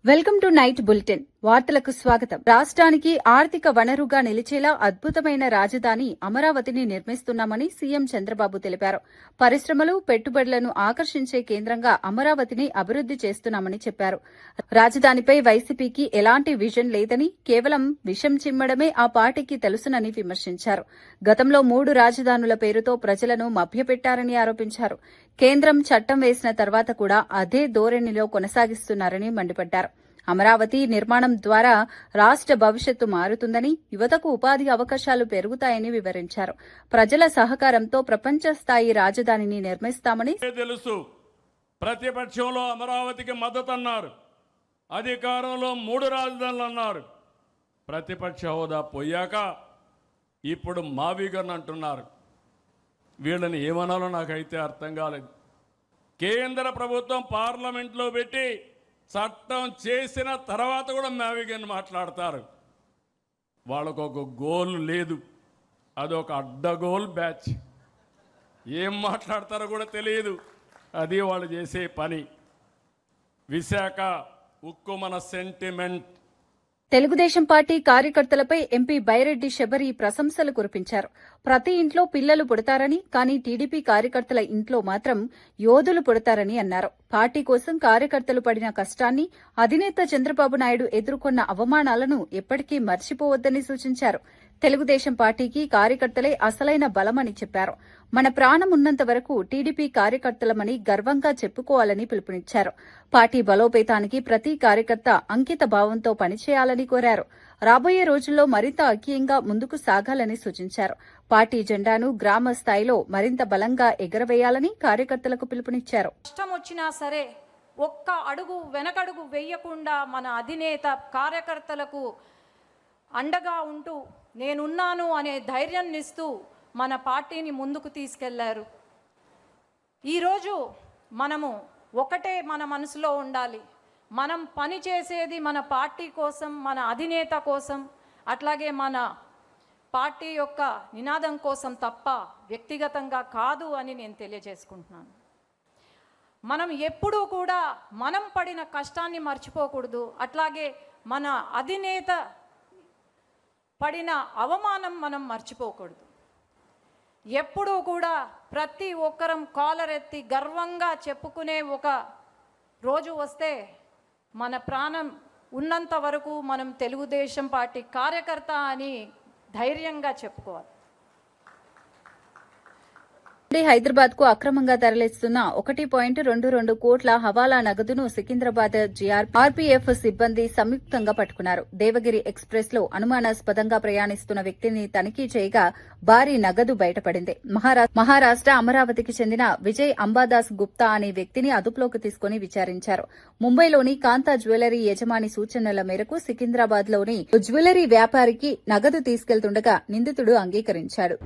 Welcome to night bulletin. వార్తలకు స్వాగతం. రాష్ట్రానికి ఆర్థిక వనరుగా నిలిచేలా అద్భుతమైన రాజధాని అమరావతిని నిర్మిస్తున్నామని సీఎం చంద్రబాబు తెలిపారు. పరిశ్రమలు, పెట్టుబడులను ఆకర్షించే కేంద్రంగా అమరావతిని అభివృద్ది చేస్తున్నామని చెప్పారు. రాజధానిపై వైసీపీకి ఎలాంటి విజన్ లేదని, కేవలం విషం చిమ్మడమే ఆ పార్టీకి తెలుసునని విమర్శించారు. గతంలో 3 రాజధానుల పేరుతో ప్రజలను మభ్యపెట్టారని ఆరోపించారు. కేంద్రం చట్టం వేసిన తర్వాత కూడా అదే ధోరణిలో కొనసాగిస్తున్నారని మండిపడ్డారు. అమరావతి నిర్మాణం ద్వారా రాష్ట్ర భవిష్యత్తు మారుతుందని, యువతకు ఉపాధి అవకాశాలు పెరుగుతాయని వివరించారు. ప్రజల సహకారంతో ప్రపంచ స్థాయి రాజధానిని నిర్మిస్తామని తెలుసు. ప్రతిపక్షంలో అమరావతికి మద్దతు అన్నారు, అధికారంలో 3 రాజధానులు అన్నారు. ప్రతిపక్ష హోదా పోయాక ఇప్పుడు మావిగన్ అంటున్నారు. వీళ్ళని ఏమనాలో నాకైతే అర్థం కాలేదు. కేంద్ర ప్రభుత్వం పార్లమెంట్లో పెట్టి చట్టం చేసిన తర్వాత కూడా మావిగన్ మాట్లాడతారు. వాళ్ళకు ఒక గోల్ లేదు, అదొక అడ్డగోల్ బ్యాచ్. ఏం మాట్లాడతారో కూడా తెలియదు, అది వాళ్ళు చేసే పని. విశాఖ ఉక్కు మన సెంటిమెంట్. తెలుగుదేశం పార్టీ కార్యకర్తలపై ఎంపీ బైరెడ్డి శబరి ప్రశంసలు కురిపించారు. ప్రతి ఇంట్లో పిల్లలు పుడతారని, కానీ టీడీపీ కార్యకర్తల ఇంట్లో మాత్రం యోధులు పుడతారని అన్నారు. పార్టీ కోసం కార్యకర్తలు పడిన కష్టాన్ని, అధినేత చంద్రబాబు నాయుడు ఎదుర్కొన్న అవమానాలను ఎప్పటికీ మర్చిపోవద్దని సూచించారు. తెలుగుదేశం పార్టీకి కార్యకర్తలే అసలైన బలమని చెప్పారు. మన ప్రాణం ఉన్నంత వరకు టీడీపీ కార్యకర్తలమని గర్వంగా చెప్పుకోవాలని పిలుపునిచ్చారు. పార్టీ బలోపేతానికి ప్రతి కార్యకర్త అంకిత భావంతో పనిచేయాలని కోరారు. రాబోయే రోజుల్లో మరింత ఐక్యంగా ముందుకు సాగాలని సూచించారు. పార్టీ జెండాను గ్రామ స్థాయిలో మరింత బలంగా ఎగరవేయాలని కార్యకర్తలకు పిలుపునిచ్చారు. కష్టం వచ్చినా సరే ఒక్క అడుగు వెనకడుగు వేయకుండా మన అధినేత కార్యకర్తలకు అండగా ఉంటూ నేనున్నాను అనే ధైర్యాన్ని ఇస్తూ మన పార్టీని ముందుకు తీసుకెళ్లారు. ఈరోజు మనము ఒకటే మన మనసులో ఉండాలి. మనం పని చేసేది మన పార్టీ కోసం, మన అధినేత కోసం, అట్లాగే మన పార్టీ యొక్క నినాదం కోసం తప్ప వ్యక్తిగతంగా కాదు అని నేను తెలియజేసుకుంటున్నాను. మనం ఎప్పుడూ కూడా మనం పడిన కష్టాన్ని మర్చిపోకూడదు. అట్లాగే మన అధినేత పడిన అవమానం మనం మర్చిపోకూడదు. ఎప్పుడూ కూడా ప్రతి ఒక్కరం కాలరెత్తి గర్వంగా చెప్పుకునే ఒక రోజు వస్తే, మన ప్రాణం ఉన్నంత వరకు మనం తెలుగుదేశం పార్టీ కార్యకర్త అని ధైర్యంగా చెప్పుకోవాలి. హైదరాబాద్ కు అక్రమంగా తరలిస్తున్న 1.22 కోట్ల హవాలా నగదును సికింద్రాబాద్ ఆర్పీఎఫ్ సిబ్బంది సంయుక్తంగా పట్టుకున్నారు. దేవగిరి ఎక్స్ప్రెస్ లో అనుమానాస్పదంగా ప్రయాణిస్తున్న వ్యక్తిని తనిఖీ చేయగా భారీ నగదు బయటపడింది. మహారాష్ట అమరావతికి చెందిన విజయ్ అంబాదాస్ గుప్తా అనే వ్యక్తిని అదుపులోకి తీసుకుని విచారించారు. ముంబైలోని కాంతా జ్యువెలరీ యజమాని సూచనల మేరకు సికింద్రాబాద్ లోని జ్యువెలరీ వ్యాపారికి నగదు తీసుకెళ్తుండగా నిందితుడు అంగీకరించాడు.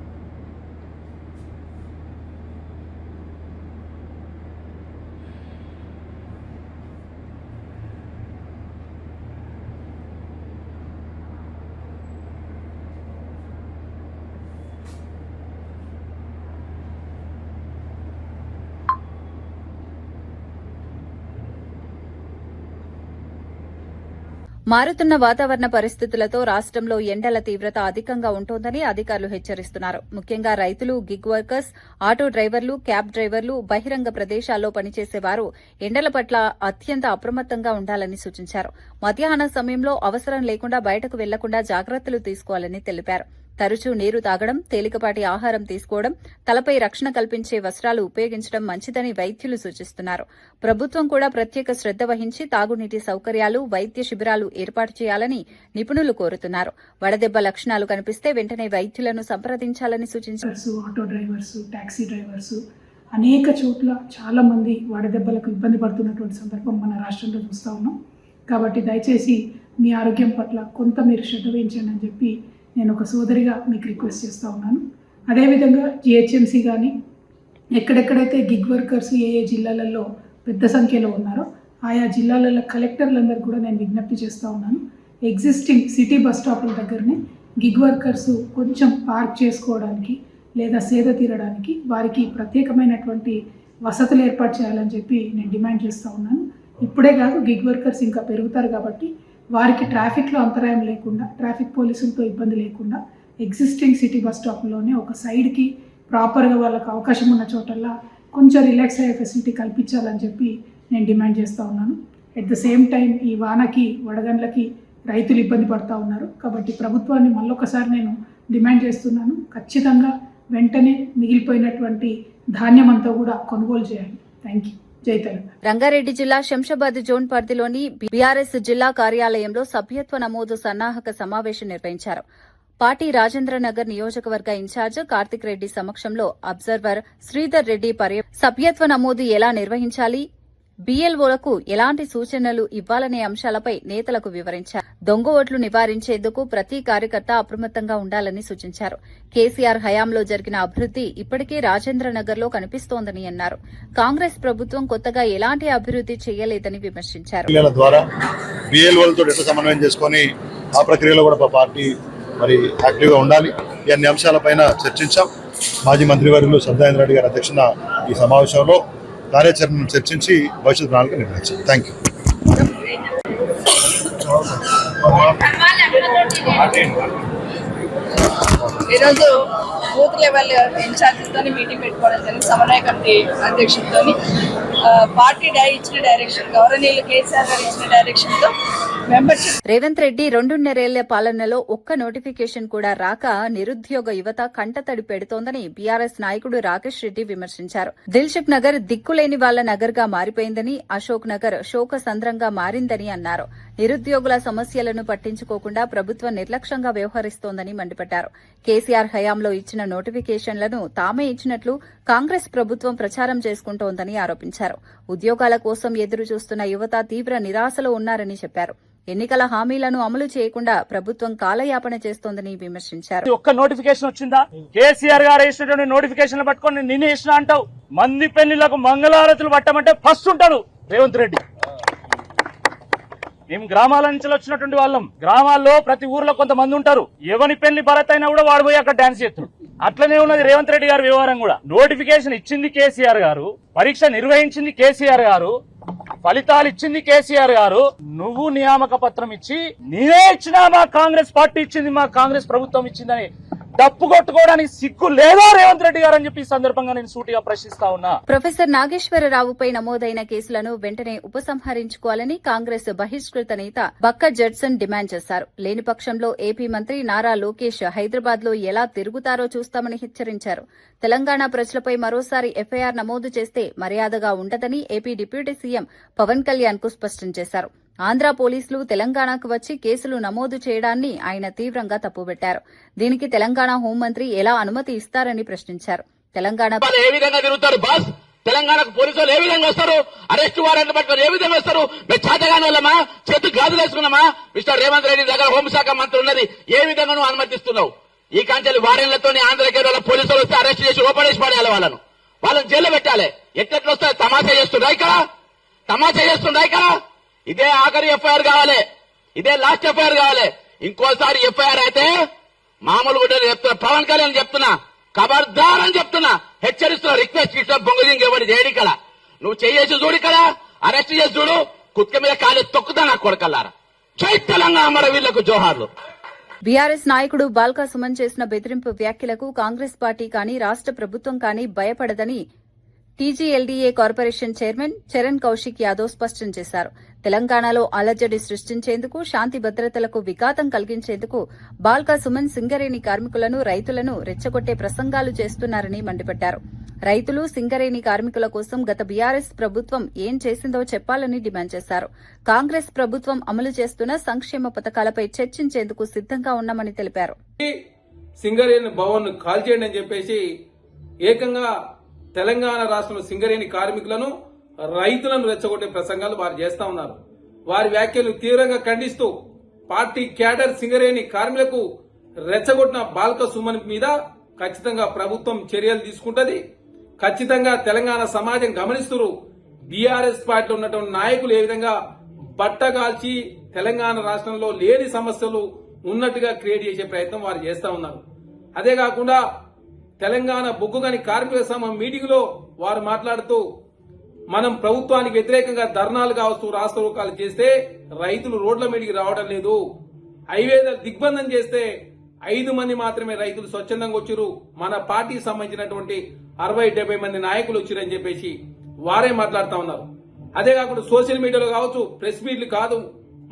మారుతున్న వాతావరణ పరిస్థితులతో రాష్ట్రంలో ఎండల తీవ్రత అధికంగా ఉంటోందని అధికారులు హెచ్చరిస్తున్నారు. ముఖ్యంగా రైతులు, గిగ్ వర్కర్స్, ఆటో డ్రైవర్లు, క్యాబ్ డ్రైవర్లు, బహిరంగ ప్రదేశాల్లో పనిచేసేవారు ఎండల పట్ల అత్యంత అప్రమత్తంగా ఉండాలని సూచించారు. మధ్యాహ్న సమయంలో అవసరం లేకుండా బయటకు వెళ్లకుండా జాగ్రత్తలు తీసుకోవాలని తెలిపారు. తరచూ నీరు తాగడం, తేలికపాటి ఆహారం తీసుకోవడం, తలపై రక్షణ కల్పించే వస్త్రాలు ఉపయోగించడం మంచిదని వైద్యులు సూచిస్తున్నారు. ప్రభుత్వం కూడా ప్రత్యేక శ్రద్ధ వహించి తాగునీటి సౌకర్యాలు, వైద్య శిబిరాలు ఏర్పాటు చేయాలని నిపుణులు కోరుతున్నారు. వడదెబ్బ లక్షణాలు కనిపిస్తే వెంటనే వైద్యులను సంప్రదించాలని సూచించారు. ఆటో డ్రైవర్స్, టాక్సీ డ్రైవర్స్ అనేక చోట్ల చాలా మంది వడదెబ్బలకు ఇబ్బంది పడుతున్నటువంటి సందర్భం మన రాష్ట్రంలో చూస్తూ ఉన్నాం. కాబట్టి దయచేసి మీ ఆరోగ్యం పట్ల కొంత మీరు శ్రద్ధ వహించండి అని చెప్పి నేను ఒక సోదరిగా మీకు రిక్వెస్ట్ చేస్తూ ఉన్నాను. అదేవిధంగా జిహెచ్ఎంసీ కానీ ఎక్కడెక్కడైతే గిగ్ వర్కర్స్ ఏ జిల్లాలలో పెద్ద సంఖ్యలో ఉన్నారో ఆయా జిల్లాలలో కలెక్టర్లందరూ కూడా నేను విజ్ఞప్తి చేస్తూ ఉన్నాను. ఎగ్జిస్టింగ్ సిటీ బస్ స్టాపుల దగ్గరనే గిగ్ వర్కర్స్ కొంచెం పార్క్ చేసుకోవడానికి లేదా సేద తీరడానికి వారికి ప్రత్యేకమైనటువంటి వసతులు ఏర్పాటు చేయాలని చెప్పి నేను డిమాండ్ చేస్తూ ఉన్నాను. ఇప్పుడే కాదు, గిగ్ వర్కర్స్ ఇంకా పెరుగుతారు కాబట్టి వారికి ట్రాఫిక్లో అంతరాయం లేకుండా, ట్రాఫిక్ పోలీసులతో ఇబ్బంది లేకుండా ఎగ్జిస్టింగ్ సిటీ బస్ స్టాప్లోనే ఒక సైడ్కి ప్రాపర్గా వాళ్ళకి అవకాశం ఉన్న చోటల్లా కొంచెం రిలాక్స్ అయ్యే ఫెసిలిటీ కల్పించాలని చెప్పి నేను డిమాండ్ చేస్తూ ఉన్నాను. ఎట్ ద సేమ్ టైం ఈ వానకి వడగండ్లకి రైతులు ఇబ్బంది పడుతూ ఉన్నారు. కాబట్టి ప్రభుత్వాన్ని మళ్ళొకసారి నేను డిమాండ్ చేస్తున్నాను, ఖచ్చితంగా వెంటనే మిగిలిపోయినటువంటి ధాన్యం అంతా కూడా కొనుగోలు చేయాలి. Thank you. జై తెలంగాణ. రంగారెడ్డి జిల్లా శంషాబాద్ జోన్ పరిధిలోని బీఆర్ఎస్ జిల్లా కార్యాలయంలో సభ్యత్వ నమోదు సన్నాహక సమావేశం నిర్వహించారు. పార్టీ రాజేంద్రనగర్ నియోజకవర్గ ఇన్ఛార్జ్ కార్తిక్ రెడ్డి సమక్షంలో అబ్జర్వర్ శ్రీధర్ రెడ్డి సభ్యత్వ నమోదు ఎలా నిర్వహించాలి, బీఎల్ఓలకు ఎలాంటి సూచనలు ఇవ్వాలనే అంశాలపై నేతలకు వివరించారు. దొంగ ఓట్లు నివారించేందుకు ప్రతి కార్యకర్త అప్రమత్తంగా ఉండాలని సూచించారు. కేసీఆర్ హయాంలో జరిగిన అభివృద్ది ఇప్పటికే రాజేంద్రనగర్లో కనిపిస్తోందని అన్నారు. కాంగ్రెస్ ప్రభుత్వం కొత్తగా ఎలాంటి అభివృద్ది చేయలేదని విమర్శించారు. ఆ ప్రక్రియలో కూడా పార్టీ మరి యాక్టివ్గా ఉండాలి. ఈ అన్ని అంశాలపైన చర్చించాం. మాజీ మంత్రివర్యులు సత్యనారాయణ రెడ్డి గారి అధ్యక్షన ఈ సమావేశంలో కార్యాచరణను చర్చించి భవిష్యత్ ప్రణాళిక నిర్ణయించాం. Thank you. ఈరోజు బూత్ లెవెల్ ఇన్ఛార్జెస్తో మీటింగ్ పెట్టుకోవడం జరిగింది. సమన్వయ కమిటీ అధ్యక్షులతో పార్టీ ఇచ్చిన డైరెక్షన్, గౌరవనీయులు కేసీఆర్ గారు ఇచ్చిన డైరెక్షన్తో మెంబర్షిప్. రేవంత్ రెడ్డి 2.5 పాలనలో ఒక్క నోటిఫికేషన్ కూడా రాక నిరుద్యోగ యువత కంటతడి పెడుతోందని బీఆర్ఎస్ నాయకుడు రాకేష్ రెడ్డి విమర్శించారు. దిల్సుఖ్ నగర్ దిక్కులేని వాళ్ల నగర్ గా మారిపోయిందని, అశోక్ నగర్ శోక సంద్రంగా మారిందని అన్నారు. నిరుద్యోగుల సమస్యలను పట్టించుకోకుండా ప్రభుత్వం నిర్లక్ష్యంగా వ్యవహరిస్తోందని మండిపడ్డారు. కేసీఆర్ హయాంలో ఇచ్చిన నోటిఫికేషన్లను తామే ఇచ్చినట్లు కాంగ్రెస్ ప్రభుత్వం ప్రచారం చేసుకుంటోందని ఆరోపించారు. ఉద్యోగాల కోసం ఎదురు చూస్తున్న యువత తీవ్ర నిరాశలో ఉన్నారని చెప్పారు. ఎన్నికల హామీలను అమలు చేయకుండా ప్రభుత్వం కాలయాపన చేస్తోందని విమర్శించారు. ఒక్క నోటిఫికేషన్ వచ్చిందా? కేసీఆర్ గారు వేసినటువంటి నోటిఫికేషన్ పట్టుకొని నిన్నే ఇచ్చిన అంటావు. మంది పెళ్లిలకు మంగళారతులు పట్టమంటే ఫస్ట్ ఉంటాడు రేవంత్ రెడ్డి. మేము గ్రామాల నుంచి వచ్చినటువంటి వాళ్ళం. గ్రామాల్లో ప్రతి ఊర్లో కొంతమంది ఉంటారు. ఎవరి పెళ్లి భరత్ అయినా కూడా వాడు పోయి అక్కడ డాన్స్ చేస్తాడు. అట్లనే ఉన్నది రేవంత్ రెడ్డి గారి వ్యవహారం కూడా. నోటిఫికేషన్ ఇచ్చింది కేసీఆర్ గారు, పరీక్ష నిర్వహించింది కేసీఆర్ గారు, ఫలితాలు ఇచ్చింది కేసీఆర్ గారు. నువ్వు నియామక పత్రం ఇచ్చి నేనే ఇచ్చినా, మా కాంగ్రెస్ పార్టీ ఇచ్చింది, మా కాంగ్రెస్ ప్రభుత్వం ఇచ్చిందని డప్పు కొట్టుకోవడానికి సిగ్గు లేదా రేవంత్ రెడ్డి గారు అని చెప్పి ఈ సందర్భంగా నేను సూటిగా ప్రశ్నిస్తా ఉన్నా. ప్రొఫెసర్ నాగేశ్వరరావుపై నమోదైన కేసులను వెంటనే ఉపసంహరించుకోవాలని కాంగ్రెస్ బహిష్కృత నేత బక్క జడ్సన్ డిమాండ్ చేశారు. లేని పక్షంలో ఏపీ మంత్రి నారా లోకేష్ హైదరాబాద్ లో ఎలా తిరుగుతారో చూస్తామని హెచ్చరించారు. తెలంగాణ ప్రజలపై మరోసారి ఎఫ్ఐఆర్ నమోదు చేస్తే మర్యాదగా ఉండదని AP deputy CM Pawan Kalyan కు స్పష్టం చేశారు. ఆంధ్ర పోలీసులు తెలంగాణకు వచ్చి కేసులు నమోదు చేయడాన్ని ఆయన తీవ్రంగా తప్పుబట్టారు. దీనికి తెలంగాణ హోంమంత్రి ఎలా అనుమతి ఇస్తారని ప్రశ్నించారు. ఏ విధంగా తిరుగుతారు బాస్? తెలంగాణకు పోలీసులు ఏ విధంగా వస్తారు? అరెస్టు వారెంట్ పట్టుకొని ఏ విధంగా వస్తారు? మేము చేతగాని వాళ్ళమా? చేతులు గాజులు వేసుకున్నామా? మిస్టర్ రేవంత్ రెడ్డి దగ్గర హోంశాఖ మంత్రి ఉన్నది. ఏ విధంగా నువ్వు అనుమతిస్తున్నావు? ఈ కాంచెలు వారెన్లతో ఆంధ్రకేరళ పోలీసులు వస్తే అరెస్ట్ చేసి లోపడేసి పడేయాలి. వాళ్ళని జైల్లో పెట్టాలి. ఎట్లెట్లు వస్తారు? తమాషా చేస్తుండ్రా ఇక్కడ, తమాషా చేస్తుండ్రా ఇక్కడ. ఇదే ఆఖరి ఎఫ్ఐఆర్ కావాలి, ఇదే లాస్ట్ ఎఫ్ఐఆర్ కావాలి. ఇంకోసారి ఎఫ్ఐఆర్ అయితే మామూలు కూడా చెప్తున్నా, పవన్ కళ్యాణ్ చెప్తున్నా, ఖబర్దార్ అని చెప్తున్నా, హెచ్చరిస్తున్నా, రిక్వెస్ట్ ఇస్తున్నా. బొంగుదింగ్ ఎవరి చేయడు ఇక్కడ. నువ్వు చేసి చూడు, ఇక్కడ అరెస్ట్ చేసి చూడు, కుక్క మీద కాలి తొక్కుతా నా కొడకల్లారా. జై తెలంగాణ, అమరవీరులకు జోహార్లు. బీఆర్ఎస్ నాయకుడు బాల్కా సుమన్ చేసిన బెదిరింపు వ్యాఖ్యలకు కాంగ్రెస్ పార్టీ కానీ రాష్ట ప్రభుత్వం కానీ భయపడదని టీజీఎల్డీఏ కార్పొరేషన్ చైర్మన్ చరణ్ కౌశిక్ యాదవ్ స్పష్టం చేశారు. తెలంగాణలో అలజడి సృష్టించేందుకు, శాంతి భద్రతలకు విఘాతం కలిగించేందుకు బాల్కా సుమన్ సింగరేణి కార్మికులను, రైతులను రెచ్చగొట్టే ప్రసంగాలు చేస్తున్నారని మండిపడ్డారు. రైతులు, సింగరేణి కార్మికుల కోసం గత బీఆర్ఎస్ ప్రభుత్వం ఏం చేసిందో చెప్పాలని డిమాండ్ చేశారు. కాంగ్రెస్ ప్రభుత్వం అమలు చేస్తున్న సంక్షేమ పథకాలపై చర్చించేందుకు సిద్దంగా ఉన్నామని తెలిపారు. సింగరేణి భవన్ కాల్చేయండి అని చెప్పేసి ఏకంగా తెలంగాణ రాష్ట్రంలో సింగరేణి కార్మికులను, రైతులను రెచ్చగొట్టే ప్రసంగాలు వారు చేస్తా ఉన్నారు. వారి వ్యాఖ్యలు తీవ్రంగా ఖండిస్తూ పార్టీ క్యాడర్ సింగరేణి కార్మికులకు రెచ్చగొట్టిన బాల్క సుమన్ మీద ఖచ్చితంగా ప్రభుత్వం చర్యలు తీసుకుంటది. ఖచ్చితంగా తెలంగాణ సమాజం గమనిస్తున్నారు. బీఆర్ఎస్ పార్టీలో ఉన్నటువంటి నాయకులు ఏ విధంగా బట్టగాల్చి తెలంగాణ రాష్ట్రంలో లేని సమస్యలు ఉన్నట్టుగా క్రియేట్ చేసే ప్రయత్నం వారు చేస్తా ఉన్నారు. అదే కాకుండా తెలంగాణ బొగ్గుగని కార్మిక సంఘం మీటింగ్ లో వారు మాట్లాడుతూ మనం ప్రభుత్వానికి వ్యతిరేకంగా ధర్నాలు కావచ్చు రాస్తారోకాలు చేస్తే రైతులు రోడ్ల మీదకి రావడం లేదు. హైవేల దిగ్బంధం చేస్తే 5 మంది మాత్రమే రైతులు స్వచ్ఛందంగా వచ్చారు. మన పార్టీకి సంబంధించినటువంటి 60-70 మంది నాయకులు వచ్చారని చెప్పేసి వారే మాట్లాడుతా ఉన్నారు. అదే కాకుండా సోషల్ మీడియాలో కావచ్చు, ప్రెస్ మీట్లు కాదు,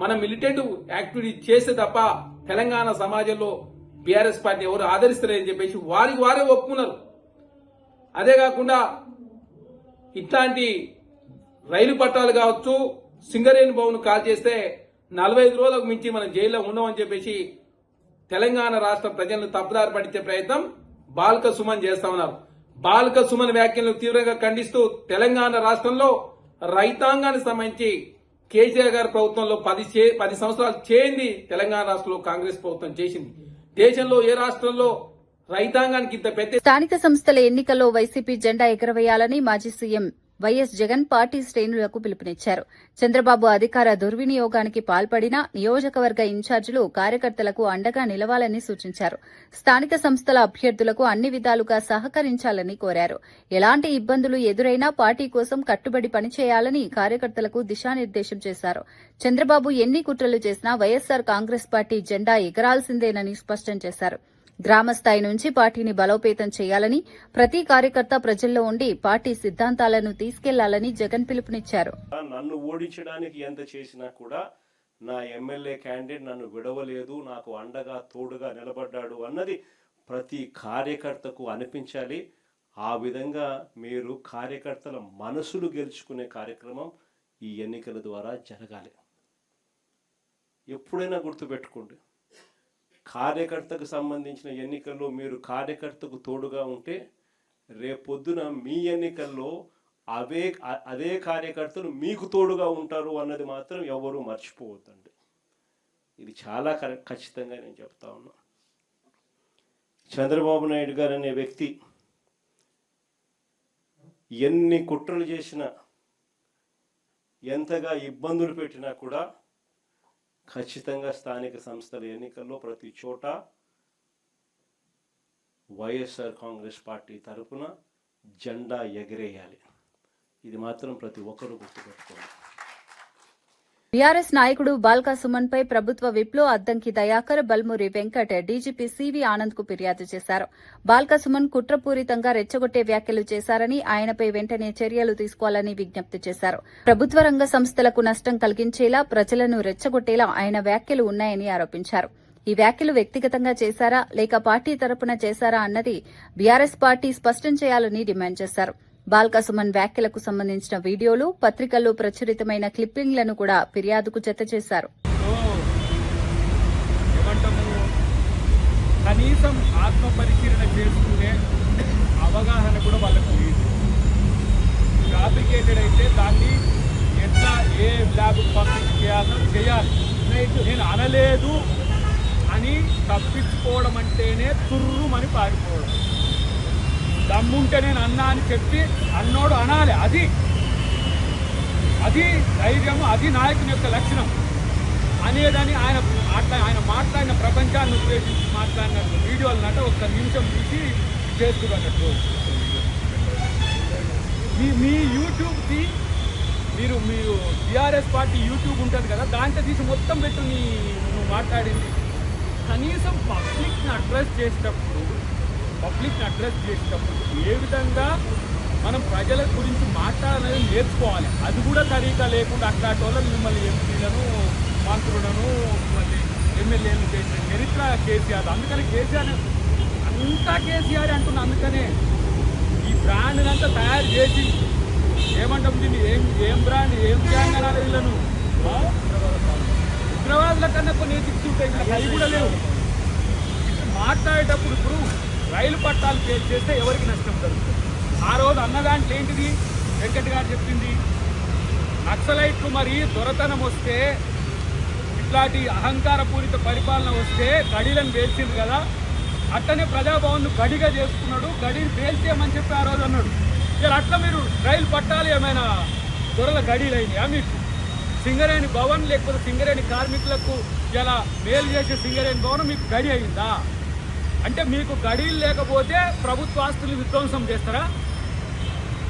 మనం మిలిటెంట్ యాక్టివిటీ చేస్తే తప్ప తెలంగాణ సమాజంలో బీఆర్ఎస్ పార్టీ ఎవరు ఆదరిస్తారని చెప్పేసి వారే ఒప్పుకున్నారు. అదే కాకుండా ఇట్లాంటి రైలు పట్టాలు కావచ్చు, సింగరేణి భవన్ కాల్ చేస్తే 45 రోజులకు మించి మనం జైల్లో ఉండమని చెప్పేసి తెలంగాణ రాష్ట్ర ప్రజలను తప్పుదారి పట్టించే ప్రయత్నం బాల్క సుమన్ చేస్తా ఉన్నారు. బాల్క సుమన్ వ్యాఖ్యలను తీవ్రంగా ఖండిస్తూ తెలంగాణ రాష్ట్రంలో రైతాంగానికి సంబంధించి కేసీఆర్ గారి ప్రభుత్వంలో 10 సంవత్సరాలు చేయింది తెలంగాణ రాష్ట్రంలో కాంగ్రెస్ ప్రభుత్వం చేసింది. దేశంలో ఏ రాష్ట్రంలో రైతాంగానికి ఇంత పెద్ద స్థానిక సంస్థల ఎన్నికల్లో వైసీపీ జెండా ఎగరవేయాలని మాజీ సీఎం వైఎస్ జగన్ పార్టీ శ్రేణులకు పిలుపునిచ్చారు. చంద్రబాబు అధికార దుర్వినియోగానికి పాల్పడిన నియోజకవర్గ ఇన్ఛార్జీలు కార్యకర్తలకు అండగా నిలవాలని సూచించారు. స్థానిక సంస్థల అభ్యర్థులకు అన్ని విధాలుగా సహకరించాలని కోరారు. ఎలాంటి ఇబ్బందులు ఎదురైనా పార్టీ కోసం కట్టుబడి పనిచేయాలని కార్యకర్తలకు దిశానిర్దేశం చేశారు. చంద్రబాబు ఎన్ని కుట్రలు చేసినా వైఎస్సార్ కాంగ్రెస్ పార్టీ జెండా ఎగరాల్సిందేనని స్పష్టం చేశారు. గ్రామస్థాయి నుంచి పార్టీని బలోపేతం చేయాలని, ప్రతి కార్యకర్త ప్రజల్లో ఉండి పార్టీ సిద్ధాంతాలను తీసుకెళ్లాలని జగన్ పిలుపునిచ్చారు. నన్ను ఓడించడానికి ఎంత చేసినా కూడా నా ఎమ్మెల్యే క్యాండిడేట్ నన్ను విడవలేదు, నాకు అండగా తోడుగా నిలబడ్డాడు అన్నది ప్రతి కార్యకర్తకు అనిపించాలి. ఆ విధంగా మీరు కార్యకర్తల మనసులు గెలుచుకునే కార్యక్రమం ఈ ఎన్నికల ద్వారా జరగాలి. ఎప్పుడైనా గుర్తుపెట్టుకోండి, కార్యకర్తకు సంబంధించిన ఎన్నికల్లో మీరు కార్యకర్తకు తోడుగా ఉంటే రేపొద్దున మీ ఎన్నికల్లో అదే కార్యకర్తలు మీకు తోడుగా ఉంటారు అన్నది మాత్రం ఎవరు మర్చిపోవద్దండి. ఇది చాలా ఖచ్చితంగా నేను చెప్తా ఉన్నా. చంద్రబాబు నాయుడు గారు అనే వ్యక్తి ఎన్ని కుట్రలు చేసినా, ఎంతగా ఇబ్బందులు పెట్టినా కూడా ఖచ్చితంగా స్థానిక సంస్థల ఎన్నికల్లో ప్రతి చోట వైఎస్ఆర్ కాంగ్రెస్ పార్టీ తరఫున జెండా ఎగరేయాలి. ఇది మాత్రం ప్రతి ఒక్కరూ గుర్తుపెట్టుకోవాలి. బీఆర్ఎస్ నాయకుడు బాల్కా సుమన్ పై ప్రభుత్వ విప్లో అద్దంకి దయాకర్, బల్మూరి వెంకట్ డీజీపీ సివి ఆనంద్ కు ఫిర్యాదు చేశారు. బాల్కా సుమన్ కుట్రపూరితంగా రెచ్చగొట్టే వ్యాఖ్యలు చేశారని, ఆయనపై వెంటనే చర్యలు తీసుకోవాలని విజ్ఞప్తి చేశారు. ప్రభుత్వ రంగ సంస్థలకు నష్టం కలిగించేలా, ప్రజలను రెచ్చగొట్టేలా ఆయన వ్యాఖ్యలు ఉన్నాయని ఆరోపించారు. ఈ వ్యాఖ్యలు వ్యక్తిగతంగా చేశారా లేక పార్టీ తరపున చేశారా అన్నది బీఆర్ఎస్ పార్టీ స్పష్టం చేయాలని డిమాండ్ చేశారు. బాల్కా సుమన్ వ్యాఖ్యలకు సంబంధించిన వీడియోలు, పత్రికల్లో ప్రచురితమైన క్లిప్పింగ్లను కూడా ఫిర్యాదుకు జతచేశారు. కనీసం ఆత్మ పరిశీలన చేసుకునే అవగాహన కూడా వాళ్ళకు లేదు. ఫ్యాబ్రికేటెడ్ అయితే దాన్ని ఎట్లా ఏ ల్యాబ్ పంపించి చేయాలి. నేను అనలేదు అని తప్పించుకోవడం అంటేనే తుర్రుమని పారిపోవడం. దమ్ముంటే నేను అన్నా అని చెప్పి అన్నోడు అనాలి. అది ధైర్యం, అది నాయకుని యొక్క లక్షణం అనేదని ఆయన మాట్లాడిన ప్రపంచాన్ని ఉద్దేశించి మాట్లాడిన వీడియోలనంటే ఒక్క నిమిషం తీసి చేస్తున్నట్టు. మీ యూట్యూబ్కి మీరు టీఆర్ఎస్ పార్టీ యూట్యూబ్ ఉంటుంది కదా, దాంట్లో తీసి మొత్తం పెట్టు నువ్వు మాట్లాడింది. కనీసం పబ్లిక్ని అడ్రస్ చేసేటప్పుడు ఏ విధంగా మనం ప్రజల గురించి మాట్లాడాలని నేర్చుకోవాలి. అది కూడా సరిగ్గా లేకుండా అట్లాంటి వాళ్ళని మిమ్మల్ని ఎంపీలను, మంత్రులను, మళ్ళీ ఎమ్మెల్యేలను చేసిన చరిత్ర కేసీఆర్. అందుకని కేసీఆర్ అంతా కేసీఆర్ అంటున్నా. అందుకనే ఈ బ్రాండ్ అంతా తయారు చేసి ఏమంటాం దీన్ని, ఏం బ్రాండ్, ఏం గ్యాంగ్ అనాలి వీళ్ళను. ఉగ్రవాదుల కన్నా కొన్ని ఎథిక్స్ ఉంటాయి, అవి కూడా లేవు. మాట్లాడేటప్పుడు ఇప్పుడు రైలు పట్టాలు చేస్తే ఎవరికి నష్టం జరుగుతుంది? ఆ రోజు అన్నదాంట్లో ఏంటిది వెంకట్ గారు చెప్పింది, నక్సలైట్లు మరి దొరతనం వస్తే, ఇట్లాంటి అహంకారపూరిత పరిపాలన వస్తే గడిలను పేల్చింది కదా, అట్లనే ప్రజాభవన్ను గడిగా చేసుకున్నాడు, గడిని పేల్చేయమని చెప్పి ఆ రోజు అన్నాడు. ఇలా అట్లా మీరు రైలు పట్టాలు ఏమైనా దొరల గడిలు అయినాయా మీకు? సింగరేణి భవన్ లేకపోతే సింగరేణి కార్మికులకు ఇలా మేలు చేసే సింగరేణి భవన్ మీకు గడి అయిందా? అంటే మీకు గడీలు లేకపోతే ప్రభుత్వ ఆస్తులు విధ్వంసం చేస్తారా?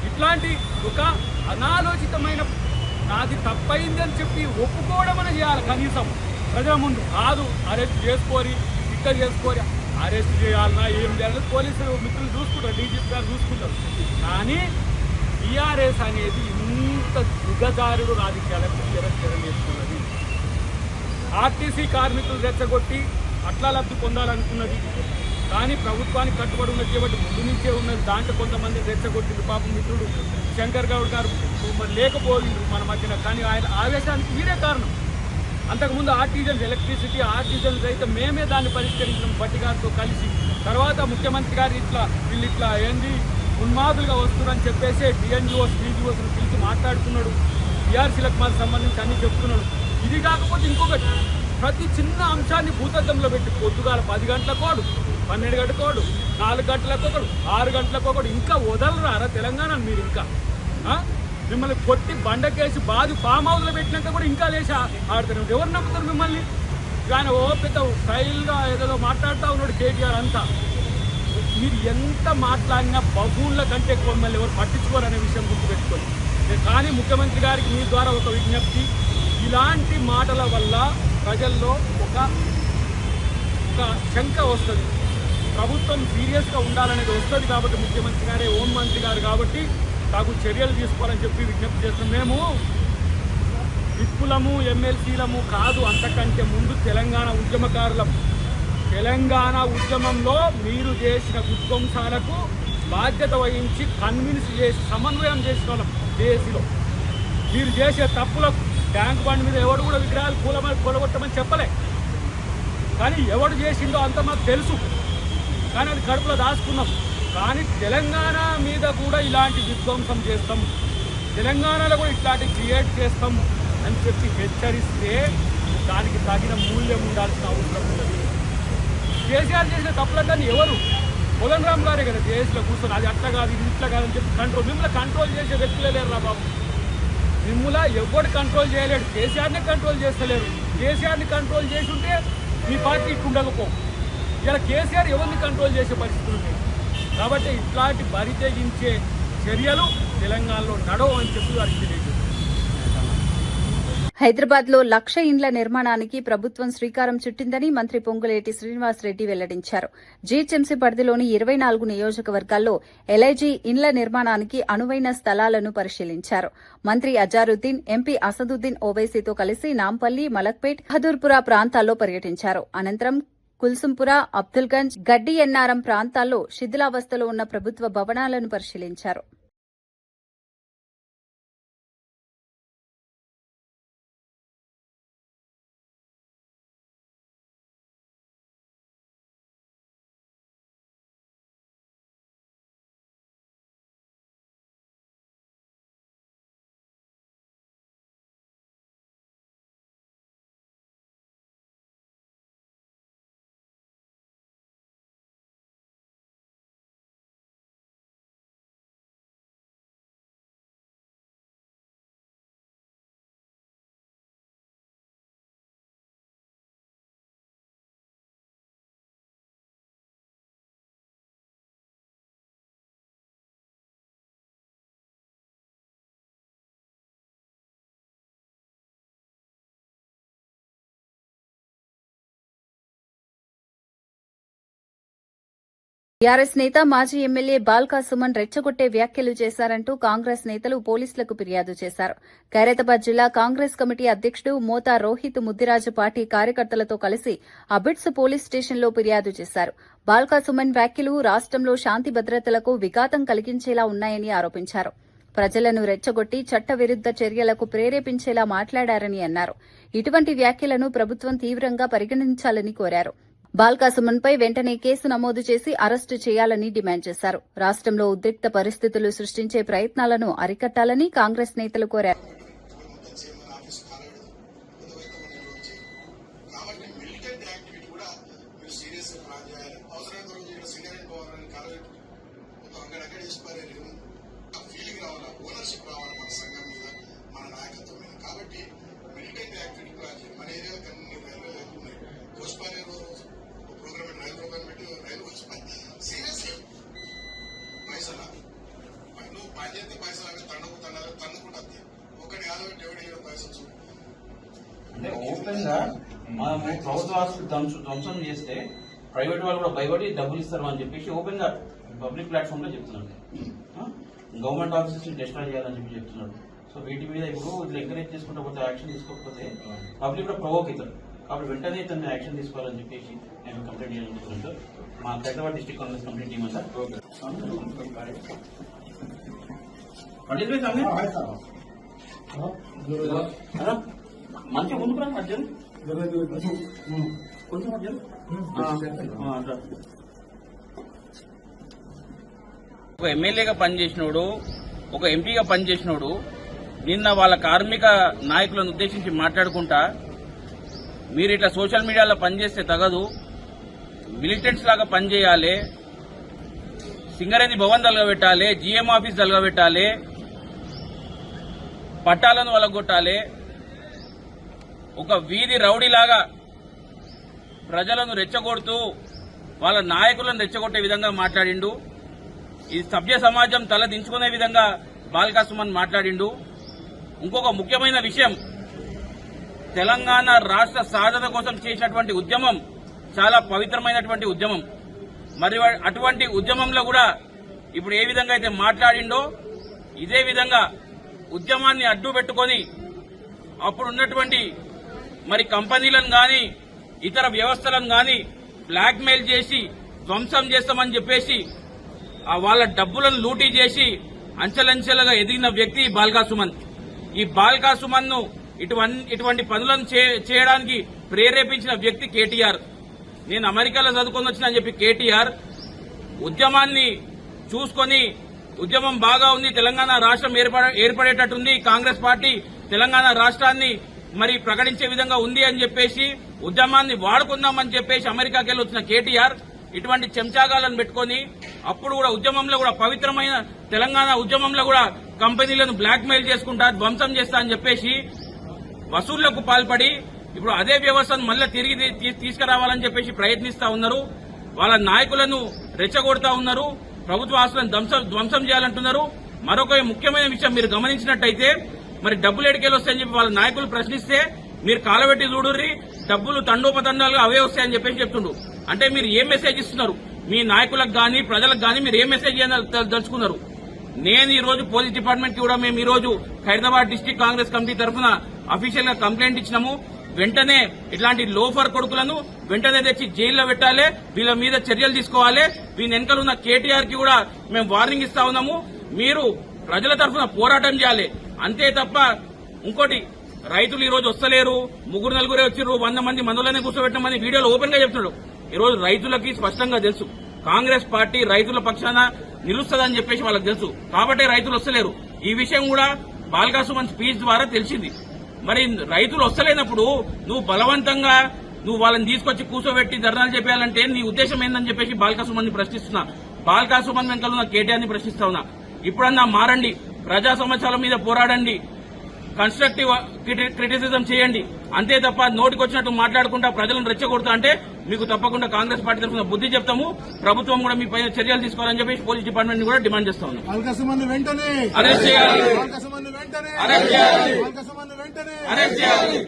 ఇట్లాంటి ఒక అనాలోచితమైన నాది తప్పైంది అని చెప్పి ఒప్పుకోవడం అని చేయాలి కనీసం ప్రజల ముందు. కాదు అరెస్ట్ చేసుకోరి ఇక్క చేసుకోరి, అరెస్ట్ చేయాలన్నా ఏం చేయాలి పోలీసులు మిత్రులు చూసుకుంటారు, డీజీపీ గారు చూసుకుంటారు. కానీ టీఆర్ఎస్ అనేది ఇంత దిగజారుడు రాజకీయాలకు చేస్తున్నది. ఆర్టీసీ కార్మికులు రెచ్చగొట్టి అట్లా లబ్ధి పొందాలనుకున్నది. కానీ ప్రభుత్వానికి కట్టుబడి ఉన్నది కాబట్టి ముందు నుంచే ఉన్నది. దాంట్లో కొంతమంది రెచ్చగొట్టింది. పాపం మిత్రుడు శంకర్ గౌడ్ గారు లేకపోయింది మన మధ్యన. కానీ ఆయన ఆవేశానికి మీరే కారణం. అంతకుముందు ఆర్టిజన్స్ ఎలక్ట్రిసిటీ ఆర్టిజన్స్ అయితే మేమే దాన్ని పరిష్కరించినాం బట్టి గారితో కలిసి. తర్వాత ముఖ్యమంత్రి గారు వీళ్ళు ఇట్లా ఏంది ఉన్మాదులుగా వస్తున్నారని చెప్పేసి డిఎన్జిఓస్ డీజీఓస్ని పిలిచి మాట్లాడుతున్నాడు. టీఆర్సీలకు మాకు సంబంధించి అన్ని చెప్తున్నాడు. ఇది కాకపోతే ఇంకొకటి, ప్రతి చిన్న అంశాన్ని భూతద్దంలో పెట్టి పొద్దుగాల 10 గంటలకోడు, 12 గంటలకోడు, 4 గంటలకొకడు, 6 గంటలకొకడు, ఇంకా వదలరారా తెలంగాణ మీరు? ఇంకా మిమ్మల్ని కొట్టి బండకేసి బాధి ఫామ్ హౌస్లో పెట్టినాక కూడా ఇంకా లేచి ఆడుతున్నారు. ఎవరు నమ్ముతారు మిమ్మల్ని? ఆయన ఓ పెద్ద స్టైల్గా ఏదో మాట్లాడుతూ ఉన్నాడు కేటీఆర్ అంతా. మీరు ఎంత మాట్లాడినా బహువుల కంటే ఎక్కువ మిమ్మల్ని ఎవరు పట్టించుకోరు అనే విషయం గుర్తుపెట్టుకోండి. కానీ ముఖ్యమంత్రి గారికి మీ ద్వారా ఒక విజ్ఞప్తి, ఇలాంటి మాటల వల్ల ప్రజల్లో ఒక శంక వస్తుంది. ప్రభుత్వం సీరియస్గా ఉండాలనేది వస్తుంది కాబట్టి ముఖ్యమంత్రి గారే హోంమంత్రి గారు కాబట్టి తగు చర్యలు తీసుకోవాలని చెప్పి విజ్ఞప్తి చేస్తున్నాం. మేము విప్పులము ఎమ్మెల్సీలము కాదు, అంతకంటే ముందు తెలంగాణ ఉద్యమకారులం. తెలంగాణ ఉద్యమంలో మీరు చేసిన విధ్వంసాలకు బాధ్యత వహించి కన్విన్స్ చేసి సమన్వయం చేసిన వాళ్ళం దేశంలో. మీరు చేసే తప్పులకు ట్యాంక్ బండ్ మీద ఎవడు కూడా విగ్రహాలు కూలగొట్టమని చెప్పలే. కానీ ఎవడు చేసిండో అంత మాకు తెలుసు. కానీ అది కడుపులో దాచుకున్నాం. కానీ తెలంగాణ మీద కూడా ఇలాంటి విధ్వంసం చేస్తాం, తెలంగాణలో కూడా ఇట్లాంటి క్రియేట్ చేస్తాం అని చెప్పి హెచ్చరిస్తే దానికి తగిన మూల్యం ఉండాల్సిన అవసరం ఉన్నది. కేసీఆర్ చేసిన తప్పులన్నీ ఎవరు? పొలం రామ్ గారే కదా దేశంలో కూర్చొని అది అట్లా కాదు ఇది ఇట్లా కాదని చెప్పి మిమ్మల్ని కంట్రోల్ చేసే వ్యక్తులే లేరు రా బాబు. మిమ్మల్ని ఎవరు కంట్రోల్ చేయలేడు. కేసీఆర్ని కంట్రోల్ చేస్తలేరు. కేసీఆర్ని కంట్రోల్ చేసి ఉంటే మీ పార్టీ ఇట్లా ఉండకపో. ఇలా కేసీఆర్ ఎవరిని కంట్రోల్ చేసే పరిస్థితులు ఉన్నాయి. కాబట్టి ఇట్లాంటి బరి తెగించే చర్యలు తెలంగాణలో నడవు అని చెప్పి వారికి తెలియజేస్తారు. హైదరాబాద్ లో 1,00,000 ఇండ్ల నిర్మాణానికి ప్రభుత్వం శ్రీకారం చుట్టిందని మంత్రి పొంగులేటి శ్రీనివాసరెడ్డి వెల్లడించారు. జీహెచ్ఎంసీ పరిధిలోని 24 నియోజకవర్గాల్లో ఎల్ఐజీ ఇండ్ల నిర్మాణానికి అనువైన స్థలాలను పరిశీలించారు. మంత్రి అజారుద్దీన్, ఎంపీ అసదుద్దీన్ ఓవైసీతో కలిసి నాంపల్లి, మలక్పేట్, బహదూర్పుర ప్రాంతాల్లో పర్యటించారు. అనంతరం కుల్సుంపుర, అబ్దుల్గంజ్, గడ్డి ఎన్నారం ప్రాంతాల్లో శిథిలావస్థలో ఉన్న ప్రభుత్వ భవనాలను పరిశీలించారు. టీఆర్ఎస్ నేత మాజీ ఎమ్మెల్యే బాల్కా సుమన్ రెచ్చగొట్టే వ్యాఖ్యలు చేశారంటూ కాంగ్రెస్ నేతలు పోలీసులకు ఫిర్యాదు చేశారు. ఖైరతాబాద్ జిల్లా కాంగ్రెస్ కమిటీ అధ్యకుడు మోతా రోహిత్ ముద్దిరాజు పార్టీ కార్యకర్తలతో కలిసి అబిడ్స్ పోలీస్ స్టేషన్లో ఫిర్యాదు చేశారు. బాల్కా సుమన్ వ్యాఖ్యలు రాష్ట్రంలో శాంతి భద్రతలకు విఘాతం కలిగించేలా ఉన్నాయని ఆరోపించారు. ప్రజలను రెచ్చగొట్టి చట్టవిరుద్ద చర్యలకు ప్రేరేపించేలా మాట్లాడారని అన్నారు. ఇటువంటి వ్యాఖ్యలను ప్రభుత్వం తీవ్రంగా పరిగణించాలని కోరారు. బాల్కా సుమన్పై వెంటనే కేసు నమోదు చేసి అరెస్టు చేయాలని డిమాండ్ చేశారు. రాష్ట్రంలో ఉద్రిక్త పరిస్థితులు సృష్టించే ప్రయత్నాలను అరికట్టాలని కాంగ్రెస్ నేతలు కోరారు. పైసలు పైసలు తన్నుకుతున్నారు అంటే ఓపెన్ గా మనము ప్రభుత్వ ఆస్తులు ధ్వంసం చేస్తే ప్రైవేట్ వాళ్ళు కూడా భయపడి డబ్బులు ఇస్తారు అని చెప్పేసి ఓపెన్ గా పబ్లిక్ ప్లాట్ఫామ్ లో చెప్తున్నాడు. గవర్నమెంట్ ఆఫీసెస్ ని డిస్ట్రాయ్ చేయాలని చెప్పి చెప్తున్నాడు. సో వీటి మీద ఇప్పుడు ఇట్లా ఎంకరేజ్ చేసుకుంటూ పోతే యాక్షన్ తీసుకోకపోతే పబ్లిక్ కూడా ప్రొవోక్ అవుతారు. కాబట్టి వెంటనే తను యాక్షన్ తీసుకోవాలని చెప్పేసి నేను కంప్లైంట్ చేయాలనుకుంటున్నాను సార్. మా Hyderabad district Congress complaint team sir. మంచిగా ముందుకు రా అర్జున్, కొంచెం అర్జున్. ఒక ఎమ్మెల్యేగా పనిచేసినోడు, ఒక ఎంపీగా పనిచేసినోడు నిన్న వాళ్ళ కార్మిక నాయకులను ఉద్దేశించి మాట్లాడుకుంటా, మీరు ఇట్లా సోషల్ మీడియాలో పనిచేస్తే తగదు, మిలిటెంట్స్ లాగా పనిచేయాలి, సింగరేణి భవన్ తలగబెట్టాలి, జీఎం ఆఫీస్ తలగబెట్టాలి, పట్టాలను వలగొట్టాలి, ఒక వీధి రౌడీలాగా ప్రజలను రెచ్చగొడుతూ వాళ్ళ నాయకులను రెచ్చగొట్టే విధంగా మాట్లాడిండు. ఈ సభ్య సమాజం తల దించుకునే విధంగా బాల్కా సుమన్ మాట్లాడిండు. ఇంకొక ముఖ్యమైన విషయం, తెలంగాణ రాష్ట్ర సాధన కోసం చేసినటువంటి ఉద్యమం చాలా పవిత్రమైనటువంటి ఉద్యమం. మరి అటువంటి ఉద్యమంలో కూడా ఇప్పుడు ఏ విధంగా అయితే మాట్లాడిండో ఇదే విధంగా ఉద్యమాన్ని అడ్డు పెట్టుకొని అప్పుడు ఉన్నటువంటి మరి కంపెనీలను గాని ఇతర వ్యవస్థలను గాని బ్లాక్ మెయిల్ చేసి ధ్వంసం చేస్తామని చెప్పేసి వాళ్ళ డబ్బులను లూటీ చేసి అంచెలంచెలుగా ఎదిగిన వ్యక్తి బాల్కా సుమన్. ఈ బాల్కా సుమన్ ను ఇటువంటి పనులను చేయడానికి ప్రేరేపించిన వ్యక్తి కేటీఆర్. నేను అమెరికాలో చదువుకొని వచ్చిన అని చెప్పి కేటీఆర్ ఉద్యమాన్ని చూసుకొని ఉద్యమం బాగా ఉంది, తెలంగాణ రాష్ట్రం ఏర్పడేటట్టుంది, కాంగ్రెస్ పార్టీ తెలంగాణ రాష్ట్రాన్ని మరి ప్రకటించే విధంగా ఉంది అని చెప్పేసి ఉద్యమాన్ని వాడుకుందామని చెప్పేసి అమెరికాకి వెళ్ళి వచ్చిన కేటీఆర్ ఇటువంటి చెంచాగాలను పెట్టుకుని అప్పుడు కూడా ఉద్యమంలో కూడా పవిత్రమైన తెలంగాణ ఉద్యమంలో కూడా కంపెనీలను బ్లాక్ మెయిల్ చేసుకుంటా ధ్వంసం చేస్తా అని చెప్పేసి వసూళ్లకు పాల్పడి ఇప్పుడు అదే వ్యవస్థను మళ్ళీ తిరిగి తీసుకురావాలని చెప్పేసి ప్రయత్నిస్తా ఉన్నారు. వాళ్ళ నాయకులను రెచ్చగొడతా ఉన్నారు, ప్రభుత్వ ఆస్తులను ధ్వంసం చేయాలంటున్నారు. మరొక ముఖ్యమైన విషయం మీరు గమనించినట్టయితే మరి డబ్బులు ఎడికేలు వస్తాయని చెప్పి వాళ్ళ నాయకులు ప్రశ్నిస్తే మీరు కాలబెట్టి చూడుర్రి, డబ్బులు తండోపతండాలుగా అవే వస్తాయని చెప్పేసి చెప్తుండ్రు. అంటే మీరు ఏం మెసేజ్ ఇస్తున్నారు మీ నాయకులకు గాని ప్రజలకు గాని, మీరు ఏం మెసేజ్ దలుచుకున్నారు? నేను ఈ రోజు పోలీస్ డిపార్ట్మెంట్ కి కూడా మేము ఈ రోజు హైదరాబాద్ డిస్ట్రిక్ట్ కాంగ్రెస్ కమిటీ తరఫున అఫీషియల్ గా కంప్లైంట్ ఇచ్చినాము. వెంటనే ఇట్లాంటి లోఫర్ కొడుకులను వెంటనే తెచ్చి జైల్లో పెట్టాలి, వీళ్ళ మీద చర్యలు తీసుకోవాలి. వీని వెనకాల ఉన్న కేటీఆర్ కి కూడా మేము వార్నింగ్ ఇస్తా ఉన్నాము. మీరు ప్రజల తరఫున పోరాటం చేయాలి, అంతే తప్ప ఇంకోటి రైతులు ఈ రోజు వస్తలేరు, 3-4 వచ్చిర్రు, 100 మంది మందులనే కూర్చోబెట్టమని వీడియోలో ఓపెన్ గా చెప్తున్నాడు. ఈ రోజు రైతులకి స్పష్టంగా తెలుసు కాంగ్రెస్ పార్టీ రైతుల పక్షాన నిలుస్తుందని చెప్పేసి వాళ్ళకి తెలుసు, కాబట్టి రైతులు వస్తలేరు. ఈ విషయం కూడా బాల్కా సుమన్ స్పీచ్ ద్వారా తెలిసింది. మరి రైతులు వస్తలేనప్పుడు నువ్వు బలవంతంగా వాళ్ళని తీసుకొచ్చి కూర్చోబెట్టి ధర్నాలు చెప్పాలంటే నీ ఉద్దేశం ఏందని చెప్పేసి బాల్కా సుమన్ ని ప్రశ్నిస్తున్నా. బాల్కా సుమన్ వెనకాల ఉన్న కేటీఆర్ ని ప్రశ్నిస్తా ఉన్నా. ఇప్పుడన్నా మారండి, ప్రజా సమస్యల మీద పోరాడండి, కన్స్ట్రక్టివ్ క్రిటిసిజం చేయండి, అంతే తప్ప నోటికొచ్చినట్టు మాట్లాడుకుంటా ప్రజలను రెచ్చగొడతా అంటే మీకు తప్పకుండా కాంగ్రెస్ పార్టీ తరఫున బుద్ధి చెప్తాము. ప్రభుత్వం కూడా మీ పైన చర్యలు తీసుకోవాలని చెప్పి పోలీస్ డిపార్ట్మెంట్ ని కూడా డిమాండ్ చేస్తా ఉన్నాం. అరెస్ట్ చేయాలి, అరెస్ట్ చేయాలి.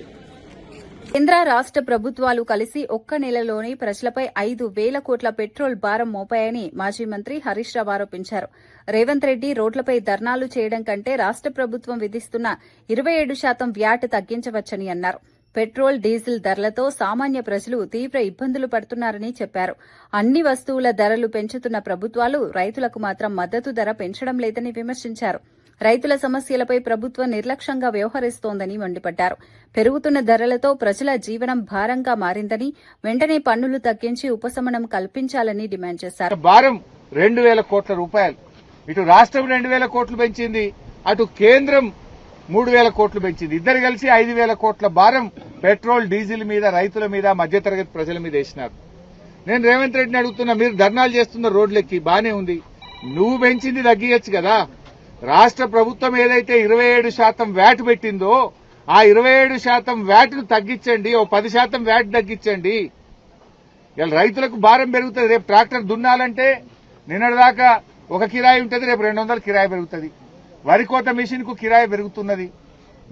కేంద్ర రాష్ట్ర ప్రభుత్వాలు కలిసి ఒక్క నెలలోనే ప్రజలపై 5,000 కోట్ల పెట్రోల్ భారం మోపాయని మాజీ మంత్రి హరీష్ రావు ఆరోపించారు. రేవంత్ రెడ్డి రోడ్లపై ధర్నాలు చేయడం కంటే రాష్ట్ర ప్రభుత్వం విధిస్తున్న 27% వ్యాట్ తగ్గించవచ్చని అన్నారు. పెట్రోల్, డీజిల్ ధరలతో సామాన్య ప్రజలు తీవ్ర ఇబ్బందులు పడుతున్నారని చెప్పారు. అన్ని వస్తువుల ధరలు పెంచుతున్న ప్రభుత్వాలు రైతులకు మాత్రం మద్దతు ధర పెంచడం లేదని విమర్శించారు. రైతుల సమస్యలపై ప్రభుత్వం నిర్లక్ష్యంగా వ్యవహరిస్తోందని మండిపడ్డారు. పెరుగుతున్న ధరలతో ప్రజల జీవనం భారంగా మారిందని, వెంటనే పన్నులు తగ్గించి ఉపశమనం కల్పించాలని డిమాండ్ చేశారు. భారం 2,000 కోట్ల రూపాయలు. ఇటు రాష్ట్రం 2,000 కోట్లు పెంచింది, అటు కేంద్రం 3,000 కోట్లు పెంచింది. ఇద్దరు కలిసి 5,000 కోట్ల భారం పెట్రోల్, డీజిల్ మీద, రైతుల మీద, మధ్యతరగతి ప్రజల మీద వేసినారు. నేను రేవంత్ రెడ్డిని అడుగుతున్నా, మీరు ధర్నాలు చేస్తున్న రోడ్లెక్కి బానే ఉంది, నువ్వు పెంచింది తగ్గియచ్చు కదా. రాష్ట్ర ప్రభుత్వం ఏదైతే 27% వ్యాట్ పెట్టిందో ఆ 27% వ్యాట్ ను తగ్గించండి, ఓ 10% వ్యాట్ తగ్గించండి. ఇలా రైతులకు భారం పెరుగుతుంది. రేపు ట్రాక్టర్ దున్నాలంటే నిన్నటిదాకా ఒక కిరాయి ఉంటుంది, రేపు 200 కిరాయి పెరుగుతుంది. వరి కోత మిషన్ కు కిరాయి పెరుగుతున్నది.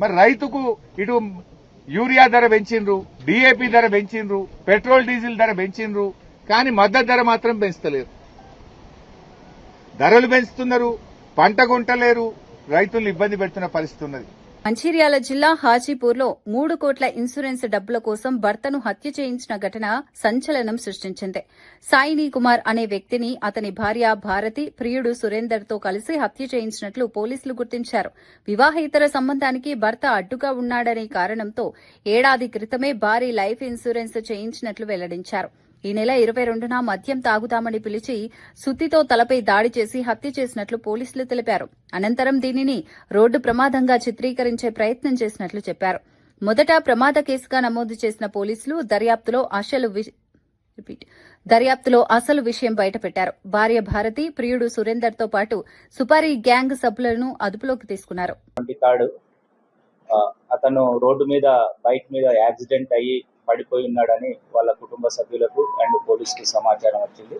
మరి రైతుకు ఇటు యూరియా ధర పెంచిండ్రు, డిఏపి ధర పెంచిండ్రు, పెట్రోల్ డీజిల్ ధర పెంచిండ్రు, కానీ మద్దతు ధర మాత్రం పెంచుతలేరు. ధరలు పెంచుతున్నారు, పంట కొంటలేరు, రైతులు ఇబ్బంది పెడుతున్న పరిస్థితి ఉన్నది. మంచిర్యాల జిల్లా హాజీపూర్లో 3 కోట్ల ఇన్సూరెన్స్ డబ్బుల కోసం భర్తను హత్య చేయించిన ఘటన సంచలనం సృష్టించింది. సాయిని కుమార్ అనే వ్యక్తిని అతని భార్య భారతి, ప్రియుడు సురేందర్తో కలిసి హత్య చేయించినట్లు పోలీసులు గుర్తించారు. వివాహేతర సంబంధానికి భర్త అడ్డుగా ఉన్నాడనే కారణంతో ఏడాది క్రితమే భారీ లైఫ్ ఇన్సూరెన్స్ చేయించినట్లు వెల్లడించారు. ఈ నెల 22న మద్యం తాగుతామని పిలిచి సుత్తితో తలపై దాడి చేసి హత్య చేసినట్లు పోలీసులు తెలిపారు. అనంతరం దీనిని రోడ్డు ప్రమాదంగా చిత్రీకరించే ప్రయత్నం చేసినట్లు చెప్పారు. మొదట ప్రమాద కేసుగా నమోదు చేసిన పోలీసులు దర్యాప్తులో అసలు విషయం బయటపెట్టారు. భార్య భారతి, ప్రియుడు సురేందర్తో పాటు సుపారీ గ్యాంగ్ సభ్యులను అదుపులోకి తీసుకున్నారు. అతను రోడ్డు మీద బైక్ మీద యాక్సిడెంట్ అయ్యి పడిపోయి ఉన్నాడని వాళ్ళ కుటుంబ సభ్యులకు అండ్ పోలీసుకు సమాచారం వచ్చింది.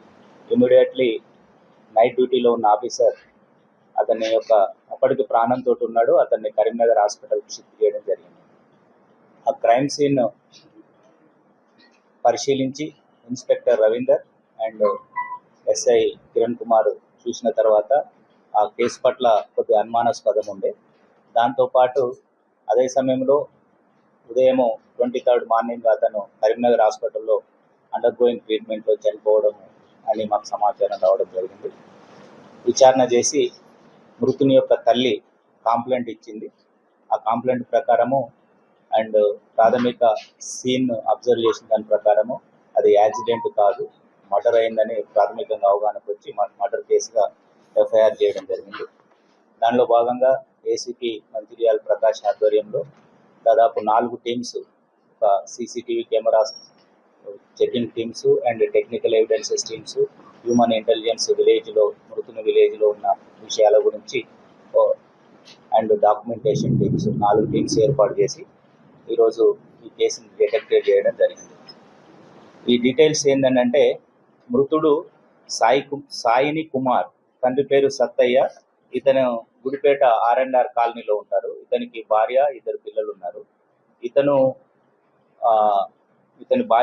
ఇమీడియట్లీ నైట్ డ్యూటీలో ఉన్న ఆఫీసర్ అతని యొక్క అప్పటికి ప్రాణంతో ఉన్నాడు, అతన్ని కరీంనగర్ హాస్పిటల్కి షిఫ్ట్ చేయడం జరిగింది. ఆ క్రైమ్ సీన్ పరిశీలించి inspector Ravinder and SI Kiran Kumar చూసిన తర్వాత ఆ కేసు పట్ల కొద్దిగా అనుమానాస్పదం ఉండే. దాంతోపాటు అదే సమయంలో ఉదయం 23rd మార్నింగ్ అతను కరీంనగర్ హాస్పిటల్లో అండర్ గోయింగ్ ట్రీట్మెంట్లో చనిపోవడం అని మాకు సమాచారం రావడం జరిగింది. విచారణ చేసి మృతుని యొక్క తల్లి కాంప్లైంట్ ఇచ్చింది. ఆ కాంప్లైంట్ ప్రకారము అండ్ ప్రాథమిక సీన్ అబ్జర్వ్ చేసిన దాని ప్రకారము అది యాక్సిడెంట్ కాదు, మర్డర్ అయిందని ప్రాథమికంగా అవగాహనకు వచ్చి మర్డర్ కేసుగా ఎఫ్ఐఆర్ చేయడం జరిగింది. దానిలో భాగంగా ఏసీపీ మంచిర్యాల ప్రకాష్ ఆధ్వర్యంలో దాదాపు 4 టీమ్స్, ఒక CCTV cameras checking teams and technical evidences teams, human intelligence మృతుని విలేజ్లో ఉన్న విషయాల గురించి అండ్ డాక్యుమెంటేషన్ టీమ్స్ 4 టీమ్స్ ఏర్పాటు చేసి ఈరోజు ఈ కేసుని డిటెక్ట్ చేయడం జరిగింది. ఈ డీటెయిల్స్ ఏంటంటే మృతుడు సాయిని కుమార్, తండ్రి పేరు సత్తయ్య, ఇతను గుడిపేట R&R కాలనీలో ఉంటారు. ఇతనికి భార్య, 2 పిల్లలు ఉన్నారు. ఇతని భార్య